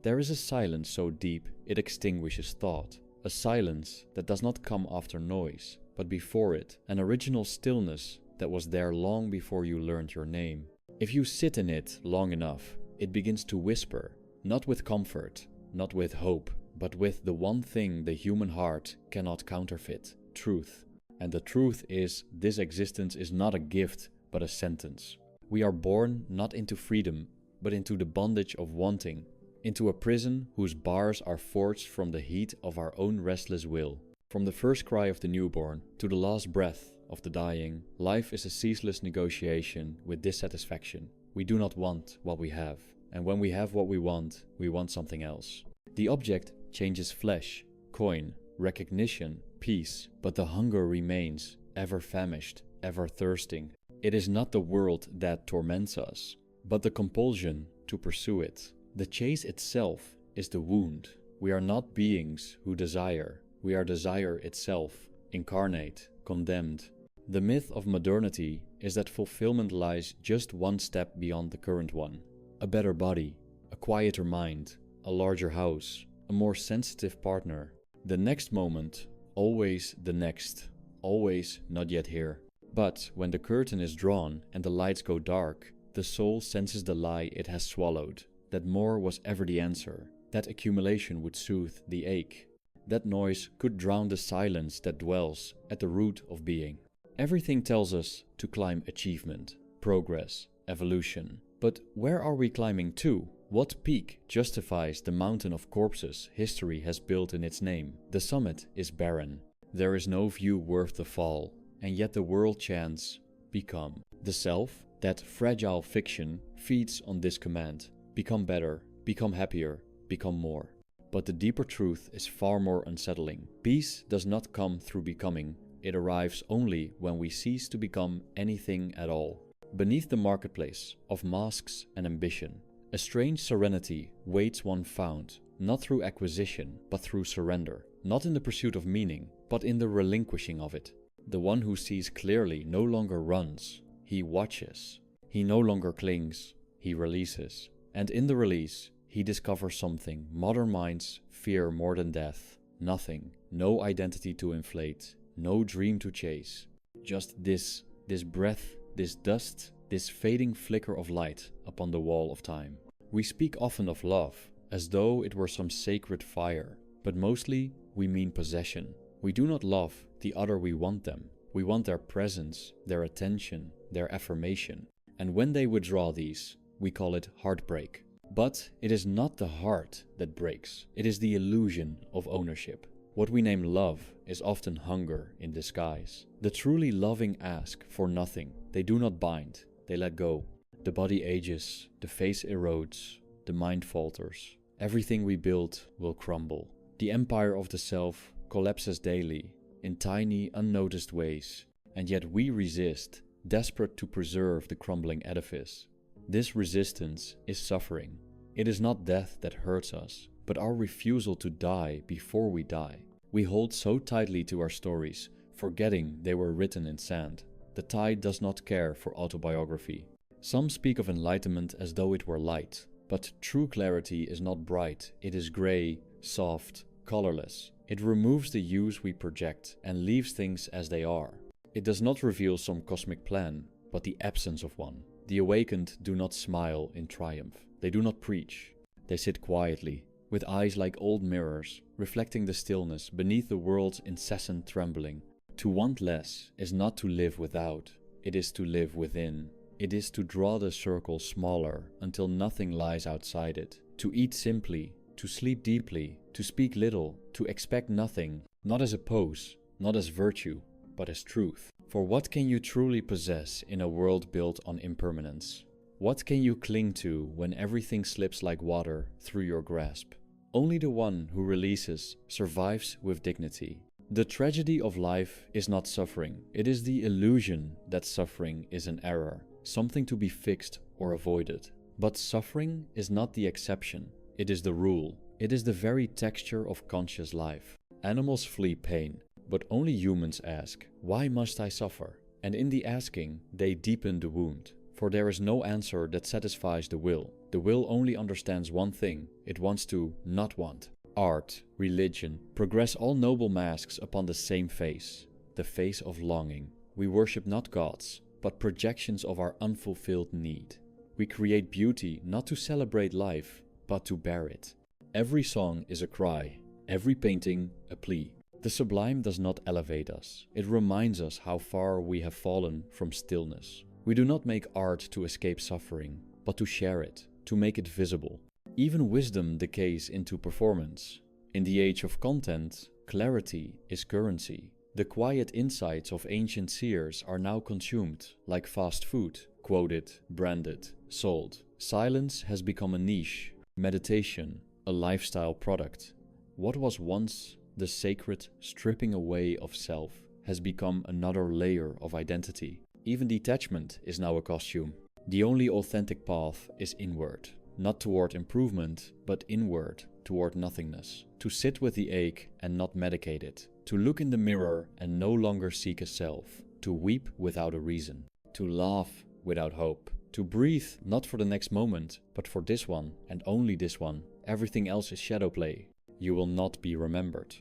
There is a silence so deep it extinguishes thought, a silence that does not come after noise, but before it, an original stillness that was there long before you learned your name. If you sit in it long enough, it begins to whisper, not with comfort, not with hope, but with the one thing the human heart cannot counterfeit, truth. And the truth is, this existence is not a gift, but a sentence. We are born not into freedom, but into the bondage of wanting, into a prison whose bars are forged from the heat of our own restless will. From the first cry of the newborn to the last breath of the dying, life is a ceaseless negotiation with dissatisfaction. We do not want what we have, and when we have what we want something else. The object changes flesh, coin, recognition, peace, but the hunger remains, ever famished, ever thirsting. It is not the world that torments us, but the compulsion to pursue it. The chase itself is the wound. We are not beings who desire. We are desire itself, incarnate, condemned. The myth of modernity is that fulfillment lies just one step beyond the current one. A better body, a quieter mind, a larger house, a more sensitive partner. The next moment, always the next, always not yet here. But when the curtain is drawn and the lights go dark, the soul senses the lie it has swallowed, that more was ever the answer, that accumulation would soothe the ache, that noise could drown the silence that dwells at the root of being. Everything tells us to climb achievement, progress, evolution. But where are we climbing to? What peak justifies the mountain of corpses history has built in its name? The summit is barren. There is no view worth the fall, and yet the world chants, become. The self, that fragile fiction, feeds on this command. Become better, become happier, become more. But the deeper truth is far more unsettling. Peace does not come through becoming. It arrives only when we cease to become anything at all. Beneath the marketplace of masks and ambition, a strange serenity waits one found, not through acquisition, but through surrender. Not in the pursuit of meaning, but in the relinquishing of it. The one who sees clearly no longer runs, he watches. He no longer clings, he releases. And in the release, he discovers something modern minds fear more than death. Nothing, no identity to inflate, no dream to chase. Just this breath, this dust, this fading flicker of light upon the wall of time. We speak often of love, as though it were some sacred fire, but mostly we mean possession. We do not love the other, we want them. We want their presence, their attention, their affirmation. And when they withdraw these, we call it heartbreak. But it is not the heart that breaks, it is the illusion of ownership. What we name love is often hunger in disguise. The truly loving ask for nothing. They do not bind, they let go. The body ages, the face erodes, the mind falters. Everything we build will crumble. The empire of the self collapses daily, in tiny, unnoticed ways, and yet we resist, desperate to preserve the crumbling edifice. This resistance is suffering. It is not death that hurts us, but our refusal to die before we die. We hold so tightly to our stories, forgetting they were written in sand. The tide does not care for autobiography. Some speak of enlightenment as though it were light, but true clarity is not bright, it is grey, soft, colorless. It removes the hues we project and leaves things as they are. It does not reveal some cosmic plan, but the absence of one. The awakened do not smile in triumph. They do not preach. They sit quietly, with eyes like old mirrors, reflecting the stillness beneath the world's incessant trembling. To want less is not to live without, it is to live within. It is to draw the circle smaller until nothing lies outside it. To eat simply, to sleep deeply, to speak little, to expect nothing, not as a pose, not as virtue, but as truth. For what can you truly possess in a world built on impermanence? What can you cling to when everything slips like water through your grasp? Only the one who releases survives with dignity. The tragedy of life is not suffering. It is the illusion that suffering is an error, something to be fixed or avoided. But suffering is not the exception. It is the rule. It is the very texture of conscious life. Animals flee pain, but only humans ask, why must I suffer? And in the asking, they deepen the wound. For there is no answer that satisfies the will. The will only understands one thing. It wants to not want. Art, religion, progress all noble masks upon the same face, the face of longing. We worship not gods, but projections of our unfulfilled need. We create beauty not to celebrate life, but to bear it. Every song is a cry, every painting a plea. The sublime does not elevate us. It reminds us how far we have fallen from stillness. We do not make art to escape suffering, but to share it, to make it visible. Even wisdom decays into performance. In the age of content, clarity is currency. The quiet insights of ancient seers are now consumed like fast food, quoted, branded, sold. Silence has become a niche, meditation, a lifestyle product. What was once the sacred stripping away of self has become another layer of identity. Even detachment is now a costume. The only authentic path is inward, not toward improvement, but inward, toward nothingness. To sit with the ache and not medicate it. To look in the mirror and no longer seek a self. To weep without a reason. To laugh without hope. To breathe not for the next moment, but for this one and only this one. Everything else is shadow play. You will not be remembered.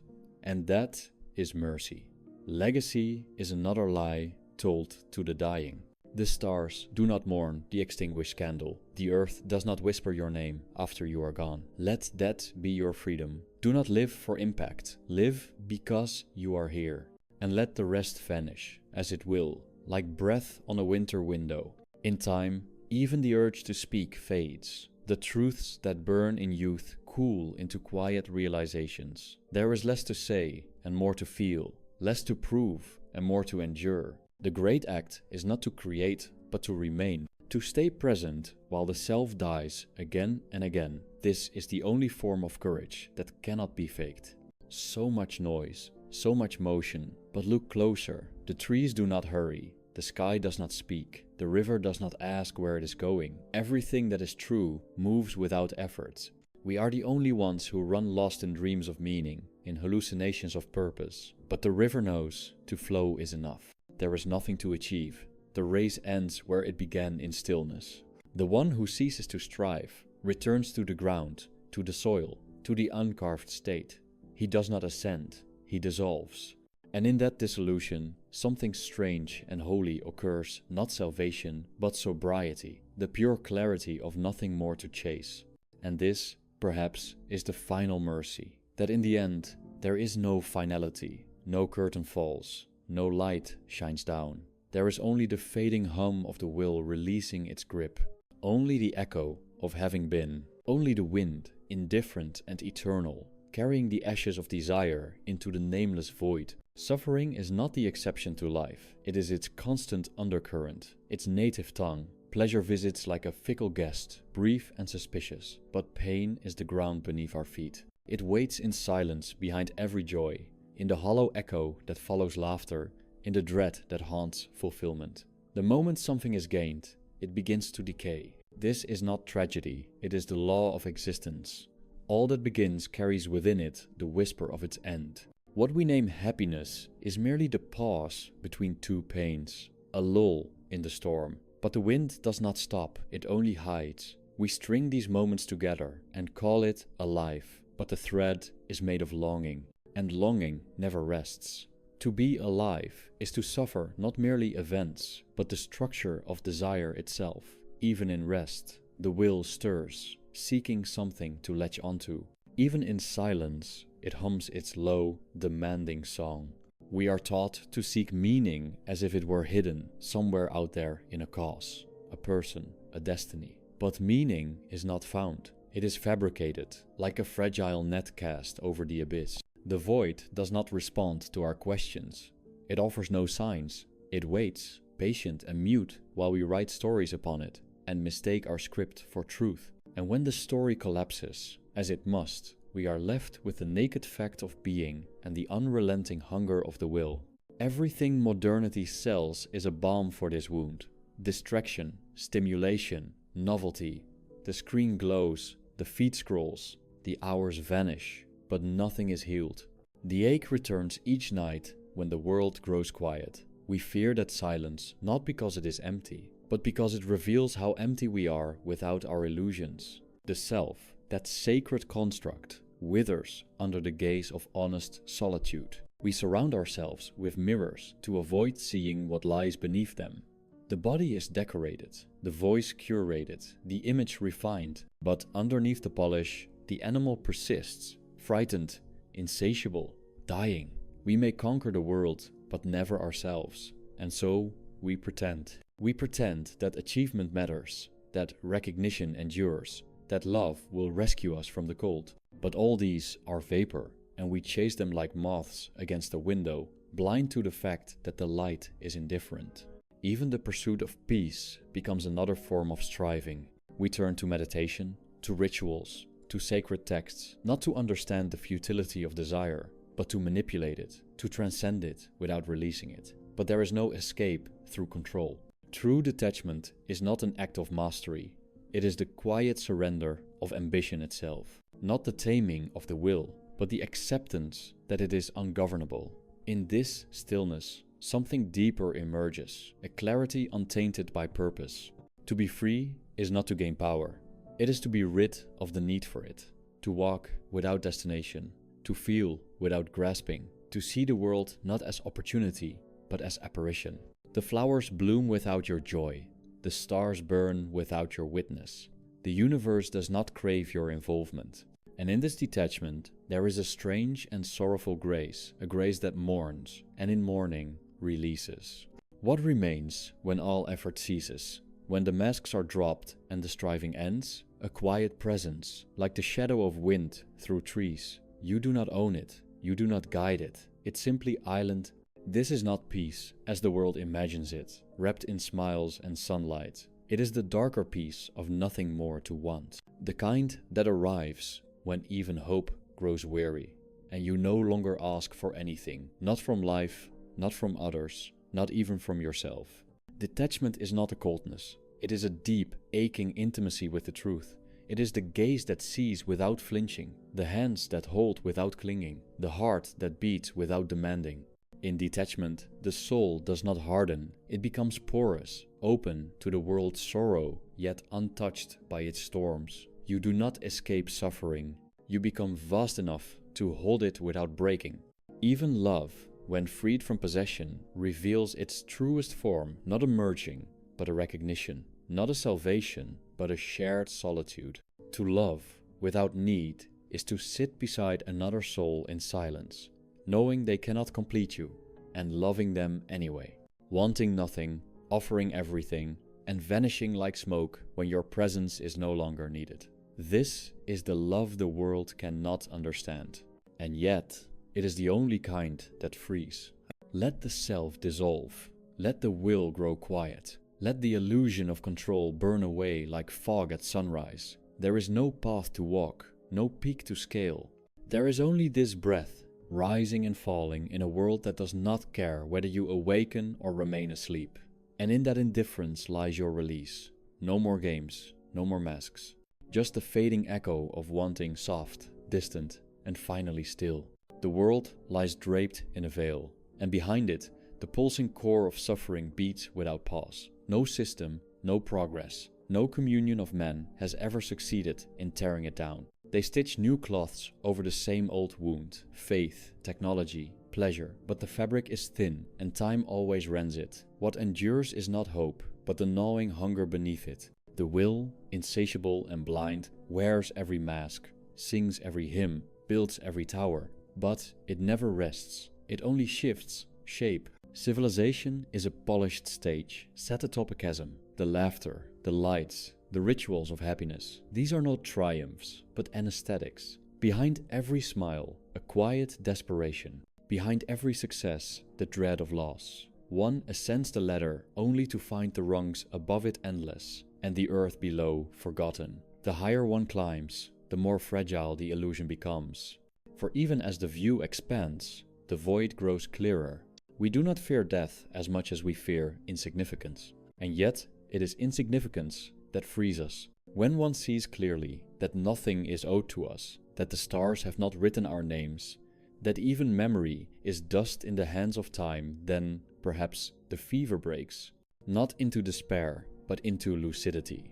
And that is mercy. Legacy is another lie told to the dying. The stars do not mourn the extinguished candle. The earth does not whisper your name after you are gone. Let that be your freedom. Do not live for impact. Live because you are here. And let the rest vanish, as it will, like breath on a winter window. In time, even the urge to speak fades. The truths that burn in youth cool into quiet realizations. There is less to say and more to feel, less to prove and more to endure. The great act is not to create, but to remain, to stay present while the self dies again and again. This is the only form of courage that cannot be faked. So much noise, so much motion, but look closer. The trees do not hurry, the sky does not speak, the river does not ask where it is going. Everything that is true moves without effort. We are the only ones who run lost in dreams of meaning, in hallucinations of purpose. But the river knows to flow is enough. There is nothing to achieve. The race ends where it began in stillness. The one who ceases to strive returns to the ground, to the soil, to the uncarved state. He does not ascend, he dissolves. And in that dissolution, something strange and holy occurs, not salvation, but sobriety, the pure clarity of nothing more to chase. And this, perhaps, is the final mercy, that in the end, there is no finality, no curtain falls, no light shines down. There is only the fading hum of the will releasing its grip, only the echo of having been, only the wind, indifferent and eternal, carrying the ashes of desire into the nameless void. Suffering is not the exception to life, it is its constant undercurrent, its native tongue. Pleasure visits like a fickle guest, brief and suspicious, but pain is the ground beneath our feet. It waits in silence behind every joy, in the hollow echo that follows laughter, in the dread that haunts fulfillment. The moment something is gained, it begins to decay. This is not tragedy, it is the law of existence. All that begins carries within it the whisper of its end. What we name happiness is merely the pause between two pains, a lull in the storm. But the wind does not stop, it only hides. We string these moments together and call it a life, but the thread is made of longing, and longing never rests. To be alive is to suffer not merely events, but the structure of desire itself. Even in rest, the will stirs, seeking something to latch onto. Even in silence, it hums its low, demanding song. We are taught to seek meaning as if it were hidden somewhere out there in a cause, a person, a destiny. But meaning is not found. It is fabricated, like a fragile net cast over the abyss. The void does not respond to our questions. It offers no signs. It waits, patient and mute, while we write stories upon it and mistake our script for truth. And when the story collapses, as it must, we are left with the naked fact of being and the unrelenting hunger of the will. Everything modernity sells is a balm for this wound. Distraction, stimulation, novelty. The screen glows, the feed scrolls, the hours vanish, but nothing is healed. The ache returns each night when the world grows quiet. We fear that silence not because it is empty, but because it reveals how empty we are without our illusions. The self, that sacred construct, withers under the gaze of honest solitude. We surround ourselves with mirrors to avoid seeing what lies beneath them. The body is decorated, the voice curated, the image refined, but underneath the polish, the animal persists, frightened, insatiable, dying. We may conquer the world, but never ourselves. And so, we pretend. We pretend that achievement matters, that recognition endures, that love will rescue us from the cold. But all these are vapor, and we chase them like moths against a window, blind to the fact that the light is indifferent. Even the pursuit of peace becomes another form of striving. We turn to meditation, to rituals, to sacred texts, not to understand the futility of desire, but to manipulate it, to transcend it without releasing it. But there is no escape through control. True detachment is not an act of mastery. It is the quiet surrender of ambition itself, not the taming of the will, but the acceptance that it is ungovernable. In this stillness, something deeper emerges, a clarity untainted by purpose. To be free is not to gain power. It is to be rid of the need for it, to walk without destination, to feel without grasping, to see the world not as opportunity, but as apparition. The flowers bloom without your joy. The stars burn without your witness. The universe does not crave your involvement. And in this detachment, there is a strange and sorrowful grace, a grace that mourns, and in mourning, releases. What remains when all effort ceases? When the masks are dropped and the striving ends? A quiet presence, like the shadow of wind through trees. You do not own it, you do not guide it. It's simply island. This is not peace, as the world imagines it, wrapped in smiles and sunlight. It is the darker peace of nothing more to want. The kind that arrives when even hope grows weary, and you no longer ask for anything, not from life, not from others, not even from yourself. Detachment is not a coldness. It is a deep, aching intimacy with the truth. It is the gaze that sees without flinching, the hands that hold without clinging, the heart that beats without demanding. In detachment, the soul does not harden. It becomes porous, open to the world's sorrow, yet untouched by its storms. You do not escape suffering. You become vast enough to hold it without breaking. Even love, when freed from possession, reveals its truest form, not a merging, but a recognition, not a salvation, but a shared solitude. To love without need is to sit beside another soul in silence, knowing they cannot complete you, and loving them anyway, wanting nothing, offering everything, and vanishing like smoke when your presence is no longer needed. This is the love the world cannot understand, and yet it is the only kind that frees. Let the self dissolve, let the will grow quiet, let the illusion of control burn away like fog at sunrise. There is no path to walk, no peak to scale. There is only this breath, rising and falling in a world that does not care whether you awaken or remain asleep. And in that indifference lies your release. No more games, no more masks. Just the fading echo of wanting soft, distant, and finally still. The world lies draped in a veil, and behind it, the pulsing core of suffering beats without pause. No system, no progress, no communion of men has ever succeeded in tearing it down. They stitch new cloths over the same old wound, faith, technology, pleasure, but the fabric is thin and time always rends it. What endures is not hope, but the gnawing hunger beneath it. The will, insatiable and blind, wears every mask, sings every hymn, builds every tower, but it never rests. It only shifts shape. Civilization is a polished stage, set atop a chasm. The laughter, the lights, the rituals of happiness. These are not triumphs, but anesthetics. Behind every smile, a quiet desperation. Behind every success, the dread of loss. One ascends the ladder only to find the rungs above it endless, and the earth below forgotten. The higher one climbs, the more fragile the illusion becomes. For even as the view expands, the void grows clearer. We do not fear death as much as we fear insignificance. And yet, it is insignificance that frees us. When one sees clearly that nothing is owed to us, that the stars have not written our names, that even memory is dust in the hands of time, then perhaps the fever breaks. Not into despair, but into lucidity.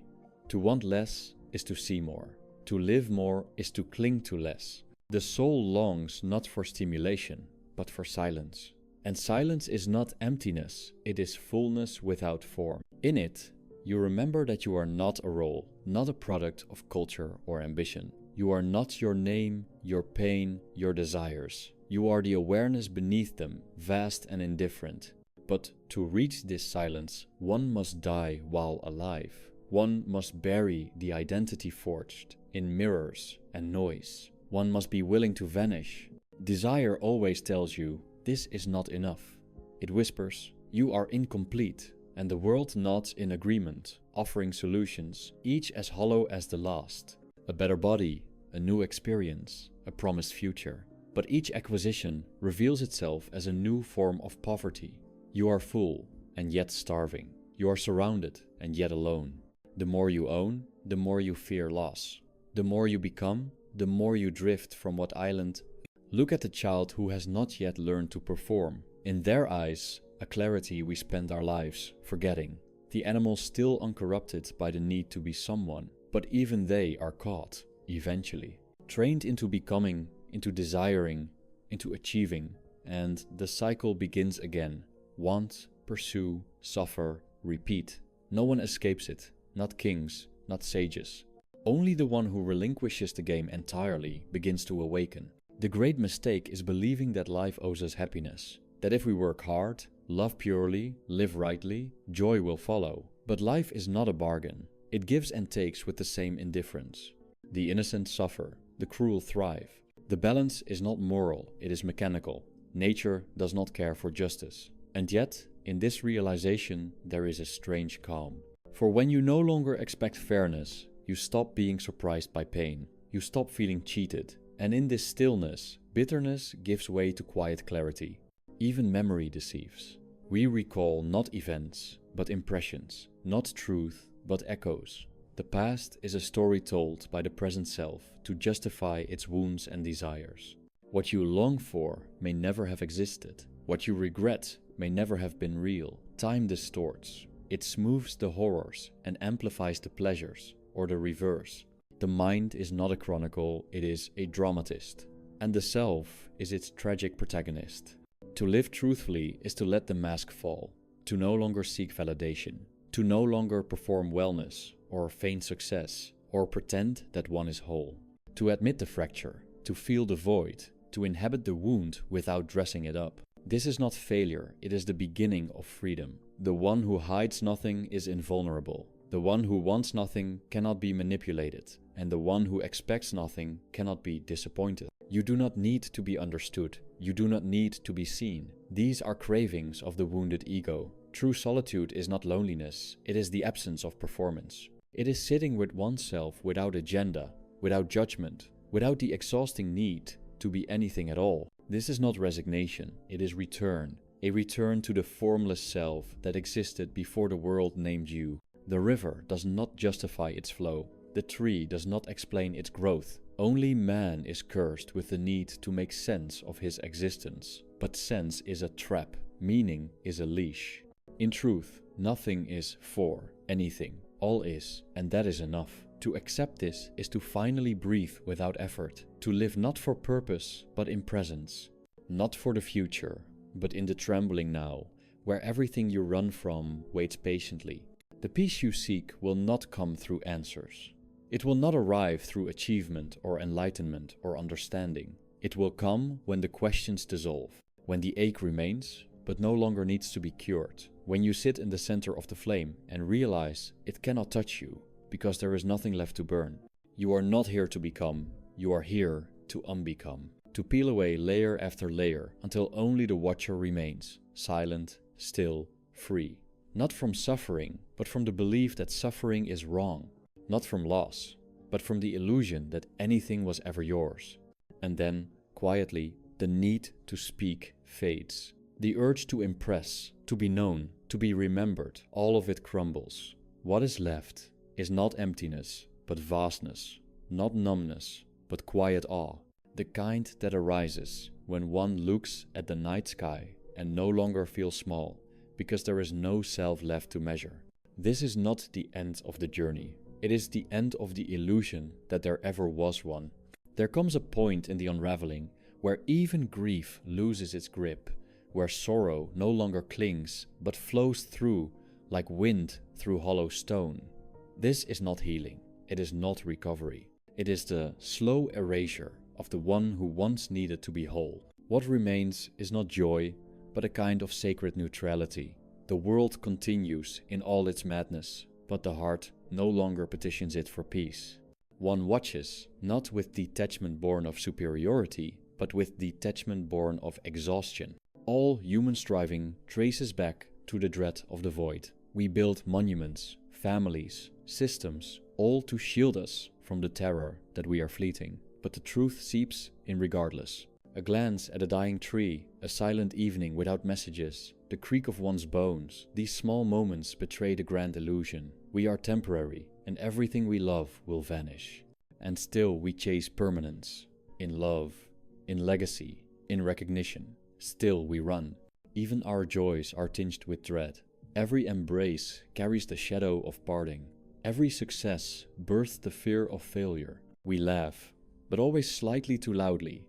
To want less is to see more. To live more is to cling to less. The soul longs not for stimulation, but for silence. And silence is not emptiness, it is fullness without form. In it, you remember that you are not a role, not a product of culture or ambition. You are not your name, your pain, your desires. You are the awareness beneath them, vast and indifferent. But to reach this silence, one must die while alive. One must bury the identity forged in mirrors and noise. One must be willing to vanish. Desire always tells you, this is not enough. It whispers, you are incomplete, and the world nods in agreement, offering solutions, each as hollow as the last. A better body, a new experience, a promised future. But each acquisition reveals itself as a new form of poverty. You are full, and yet starving. You are surrounded, and yet alone. The more you own, the more you fear loss. The more you become, the more you drift from what island. Look at the child who has not yet learned to perform. In their eyes, a clarity we spend our lives forgetting. The animal still uncorrupted by the need to be someone, but even they are caught, eventually. Trained into becoming, into desiring, into achieving, and the cycle begins again. Want, pursue, suffer, repeat. No one escapes it, not kings, not sages. Only the one who relinquishes the game entirely begins to awaken. The great mistake is believing that life owes us happiness, that if we work hard, love purely, live rightly, joy will follow. But life is not a bargain. It gives and takes with the same indifference. The innocent suffer, the cruel thrive. The balance is not moral, it is mechanical. Nature does not care for justice. And yet, in this realization, there is a strange calm. For when you no longer expect fairness, you stop being surprised by pain. You stop feeling cheated. And in this stillness, bitterness gives way to quiet clarity. Even memory deceives. We recall not events, but impressions. Not truth, but echoes. The past is a story told by the present self to justify its wounds and desires. What you long for may never have existed. What you regret may never have been real. Time distorts. It smooths the horrors and amplifies the pleasures, or the reverse. The mind is not a chronicle, it is a dramatist. And the self is its tragic protagonist. To live truthfully is to let the mask fall. To no longer seek validation. To no longer perform wellness, or feign success, or pretend that one is whole. To admit the fracture, to feel the void, to inhabit the wound without dressing it up. This is not failure, it is the beginning of freedom. The one who hides nothing is invulnerable. The one who wants nothing cannot be manipulated, and the one who expects nothing cannot be disappointed. You do not need to be understood. You do not need to be seen. These are cravings of the wounded ego. True solitude is not loneliness, it is the absence of performance. It is sitting with oneself without agenda, without judgment, without the exhausting need to be anything at all. This is not resignation, it is return. A return to the formless self that existed before the world named you. The river does not justify its flow. The tree does not explain its growth. Only man is cursed with the need to make sense of his existence. But sense is a trap, meaning is a leash. In truth, nothing is for anything. All is, and that is enough. To accept this is to finally breathe without effort. To live not for purpose, but in presence. Not for the future, but in the trembling now, where everything you run from waits patiently. The peace you seek will not come through answers. It will not arrive through achievement or enlightenment or understanding. It will come when the questions dissolve, when the ache remains, but no longer needs to be cured. When you sit in the center of the flame and realize it cannot touch you, because there is nothing left to burn. You are not here to become, you are here to unbecome. To peel away layer after layer until only the watcher remains, silent, still, free. Not from suffering, but from the belief that suffering is wrong. Not from loss, but from the illusion that anything was ever yours. And then, quietly, the need to speak fades. The urge to impress, to be known, to be remembered, all of it crumbles. What is left is not emptiness, but vastness. Not numbness, but quiet awe. The kind that arises when one looks at the night sky and no longer feels small, because there is no self left to measure. This is not the end of the journey. It is the end of the illusion that there ever was one. There comes a point in the unraveling where even grief loses its grip, where sorrow no longer clings but flows through like wind through hollow stone. This is not healing. It is not recovery. It is the slow erasure of the one who once needed to be whole. What remains is not joy, but a kind of sacred neutrality. The world continues in all its madness, but the heart no longer petitions it for peace. One watches, not with detachment born of superiority, but with detachment born of exhaustion. All human striving traces back to the dread of the void. We build monuments, families, systems, all to shield us from the terror that we are fleeting. But the truth seeps in regardless. A glance at a dying tree, a silent evening without messages, the creak of one's bones, these small moments betray the grand illusion. We are temporary, and everything we love will vanish. And still we chase permanence. In love, in legacy, in recognition. Still we run. Even our joys are tinged with dread. Every embrace carries the shadow of parting. Every success births the fear of failure. We laugh, but always slightly too loudly,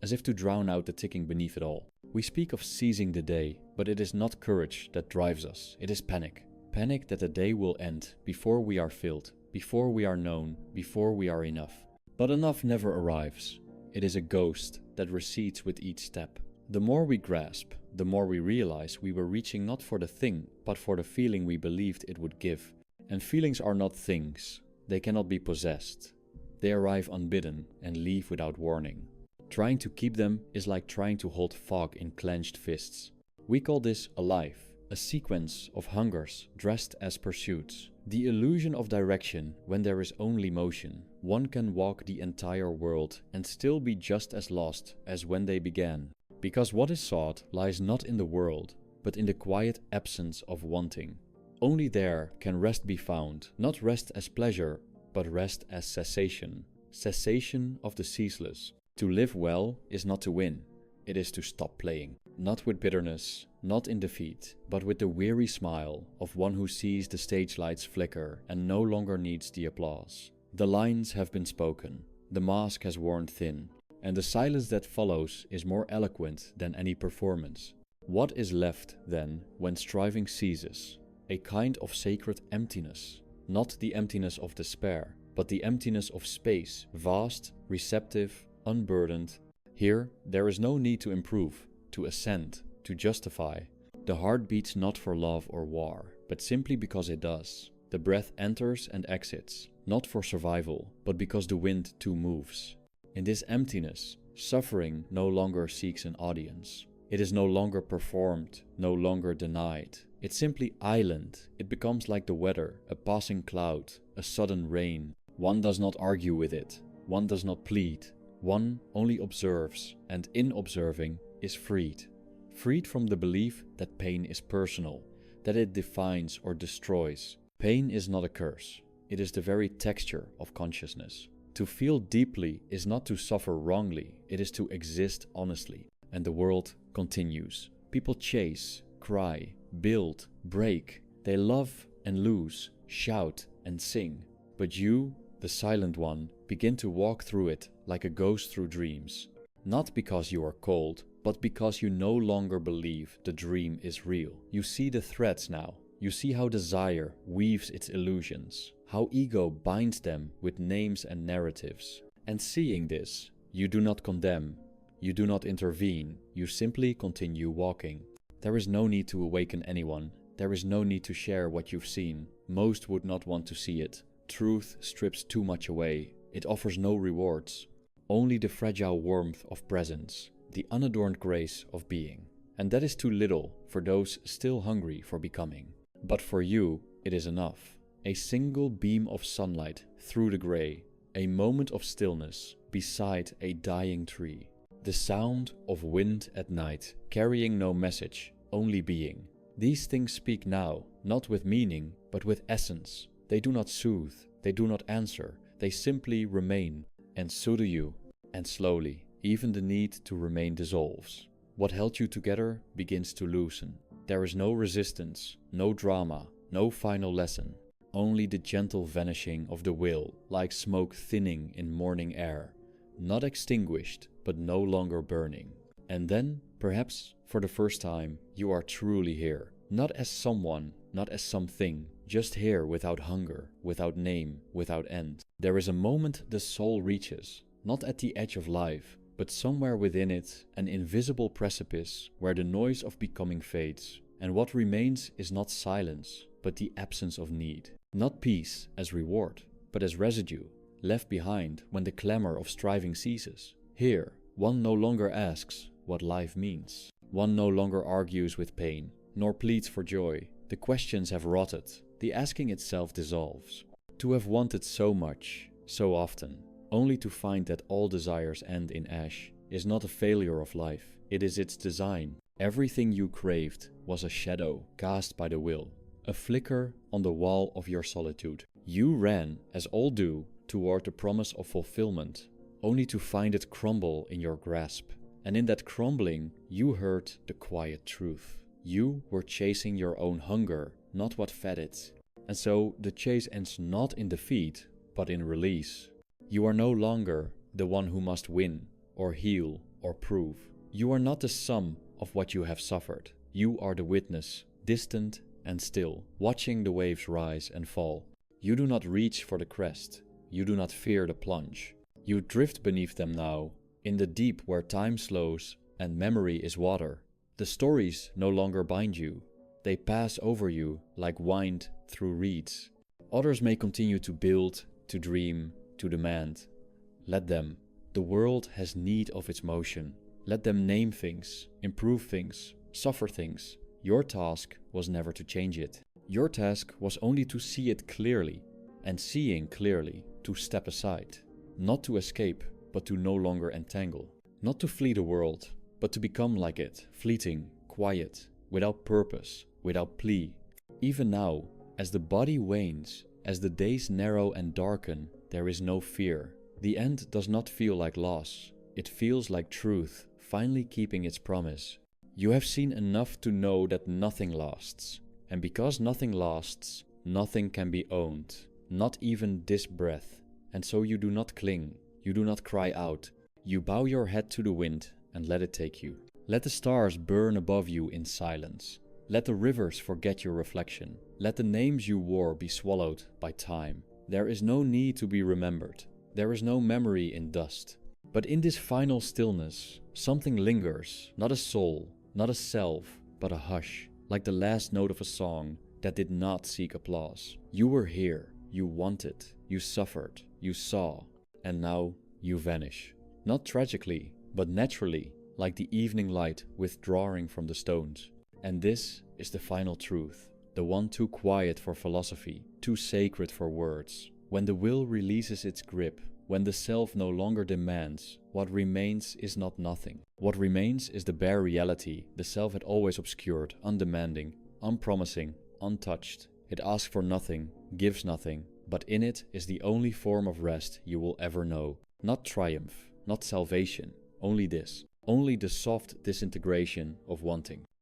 as if to drown out the ticking beneath it all. We speak of seizing the day, but it is not courage that drives us, it is panic. Panic that the day will end before we are filled, before we are known, before we are enough. But enough never arrives. It is a ghost that recedes with each step. The more we grasp, the more we realize we were reaching not for the thing, but for the feeling we believed it would give. And feelings are not things. They cannot be possessed. They arrive unbidden and leave without warning. Trying to keep them is like trying to hold fog in clenched fists. We call this a life, a sequence of hungers dressed as pursuits. The illusion of direction when there is only motion. One can walk the entire world and still be just as lost as when they began. Because what is sought lies not in the world, but in the quiet absence of wanting. Only there can rest be found, not rest as pleasure, but rest as cessation. Cessation of the ceaseless. To live well is not to win, it is to stop playing. Not with bitterness, not in defeat, but with the weary smile of one who sees the stage lights flicker and no longer needs the applause. The lines have been spoken, the mask has worn thin, and the silence that follows is more eloquent than any performance. What is left, then, when striving ceases? A kind of sacred emptiness. Not the emptiness of despair, but the emptiness of space, vast, receptive, unburdened. Here, there is no need to improve, to ascend, to justify. The heart beats not for love or war, but simply because it does. The breath enters and exits, not for survival, but because the wind too moves. In this emptiness, suffering no longer seeks an audience. It is no longer performed, no longer denied. It's simply island. It becomes like the weather, a passing cloud, a sudden rain. One does not argue with it. One does not plead. One only observes, and in observing is freed. Freed from the belief that pain is personal, that it defines or destroys. Pain is not a curse. It is the very texture of consciousness. To feel deeply is not to suffer wrongly, it is to exist honestly. And the world continues. People chase, cry, build, break. They love and lose, shout and sing. But you, the silent one, begin to walk through it like a ghost through dreams. Not because you are cold, but because you no longer believe the dream is real. You see the threads now. You see how desire weaves its illusions, how ego binds them with names and narratives. And seeing this, you do not condemn, you do not intervene, you simply continue walking. There is no need to awaken anyone. There is no need to share what you've seen. Most would not want to see it. Truth strips too much away. It offers no rewards. Only the fragile warmth of presence, the unadorned grace of being. And that is too little for those still hungry for becoming. But for you, it is enough. A single beam of sunlight through the grey, a moment of stillness beside a dying tree. The sound of wind at night, carrying no message, only being. These things speak now, not with meaning, but with essence. They do not soothe, they do not answer, they simply remain. And so do you. And slowly, even the need to remain dissolves. What held you together begins to loosen. There is no resistance, no drama, no final lesson, only the gentle vanishing of the will, like smoke thinning in morning air, not extinguished, but no longer burning. And then, perhaps, for the first time, you are truly here, not as someone, not as something, just here without hunger, without name, without end. There is a moment the soul reaches, not at the edge of life, but somewhere within it, an invisible precipice where the noise of becoming fades, and what remains is not silence, but the absence of need. Not peace as reward, but as residue, left behind when the clamor of striving ceases. Here, one no longer asks what life means. One no longer argues with pain, nor pleads for joy. The questions have rotted, the asking itself dissolves. To have wanted so much, so often, only to find that all desires end in ash, is not a failure of life, it is its design. Everything you craved was a shadow cast by the will, a flicker on the wall of your solitude. You ran, as all do, toward the promise of fulfillment, only to find it crumble in your grasp. And in that crumbling, you heard the quiet truth. You were chasing your own hunger, not what fed it. And so the chase ends not in defeat, but in release. You are no longer the one who must win, or heal, or prove. You are not the sum of what you have suffered. You are the witness, distant and still, watching the waves rise and fall. You do not reach for the crest. You do not fear the plunge. You drift beneath them now, in the deep where time slows and memory is water. The stories no longer bind you. They pass over you like wind through reeds. Others may continue to build, to dream, to demand. Let them. The world has need of its motion. Let them name things, improve things, suffer things. Your task was never to change it. Your task was only to see it clearly, and seeing clearly, to step aside. Not to escape, but to no longer entangle. Not to flee the world, but to become like it, fleeting, quiet, without purpose, without plea. Even now, as the body wanes, as the days narrow and darken, there is no fear. The end does not feel like loss. It feels like truth, finally keeping its promise. You have seen enough to know that nothing lasts. And because nothing lasts, nothing can be owned, not even this breath. And so you do not cling, you do not cry out. You bow your head to the wind and let it take you. Let the stars burn above you in silence. Let the rivers forget your reflection. Let the names you wore be swallowed by time. There is no need to be remembered. There is no memory in dust. But in this final stillness, something lingers, not a soul, not a self, but a hush, like the last note of a song that did not seek applause. You were here, you wanted, you suffered, you saw, and now you vanish. Not tragically, but naturally, like the evening light withdrawing from the stones. And this is the final truth, the one too quiet for philosophy, too sacred for words. When the will releases its grip, when the self no longer demands, what remains is not nothing. What remains is the bare reality the self had always obscured, undemanding, unpromising, untouched. It asks for nothing, gives nothing, but in it is the only form of rest you will ever know. Not triumph, not salvation, only this. Only the soft disintegration of wanting.